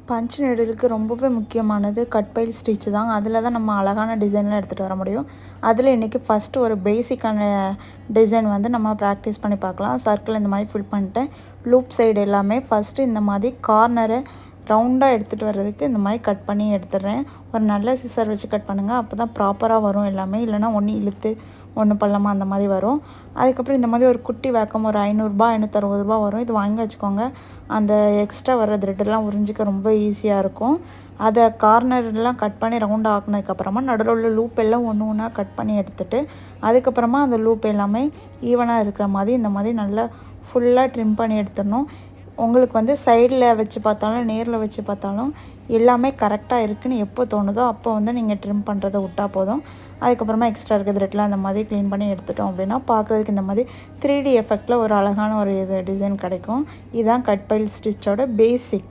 Punch நீடிலுக்கு ரொம்பவே முக்கியமானது cut file stitch தான். அதில் தான் நம்ம அழகான டிசைன்லாம் எடுத்துகிட்டு வர முடியும். அதில் இன்றைக்கி ஃபஸ்ட்டு ஒரு பேசிக்கான டிசைன் வந்து நம்ம ப்ராக்டிஸ் பண்ணி பார்க்கலாம். சர்க்கிள் இந்த மாதிரி ஃபில் பண்ணிட்டேன். லூப் சைடு எல்லாமே ஃபஸ்ட்டு இந்த மாதிரி கார்னரை ரவுண்டாக எடுத்துகிட்டு வர்றதுக்கு இந்த மாதிரி கட் பண்ணி எடுத்துடுறேன். ஒரு நல்ல சிசர் வச்சு கட் பண்ணுங்கள், அப்போ தான் ப்ராப்பராக வரும் எல்லாமே. இல்லைனா ஒன்று இழுத்து ஒன்று பள்ளமாக அந்த மாதிரி வரும். அதுக்கப்புறம் இந்த மாதிரி ஒரு குட்டி வேக்கம் ஒரு 500 560 வரும். இது வாங்கி வச்சுக்கோங்க. அந்த எக்ஸ்ட்ரா வர த்ரெட்டெல்லாம் உறிஞ்சிக்க ரொம்ப ஈஸியாக இருக்கும். அதை கார்னர்லாம் கட் பண்ணி ரவுண்டாக ஆக்கினதுக்கப்புறமா நடுவில் உள்ள லூப் எல்லாம் ஒன்று ஒன்றா கட் பண்ணி எடுத்துகிட்டு அதுக்கப்புறமா அந்த லூப் எல்லாமே ஈவனாக இருக்கிற மாதிரி இந்த மாதிரி நல்லா ஃபுல்லாக ட்ரிம் பண்ணி எடுத்துடணும். உங்களுக்கு வந்து சைடில் வச்சு பார்த்தாலும் நேரில் வச்சு பார்த்தாலும் எல்லாமே கரெக்டாக இருக்குதுன்னு எப்போ தோணுதோ அப்போ வந்து நீங்கள் ட்ரிம் பண்ணுறதை விட்டால் போதும். அதுக்கப்புறமா எக்ஸ்ட்ரா இருக்க த்ரெட்லாம் அந்த மாதிரி க்ளீன் பண்ணி எடுத்துட்டோம் அப்படின்னா பார்க்குறதுக்கு இந்த மாதிரி 3D எஃபெக்டில் ஒரு அழகான ஒரு இது டிசைன் கிடைக்கும். இதுதான் கட் பைல் ஸ்டிச்சோட பேசிக்.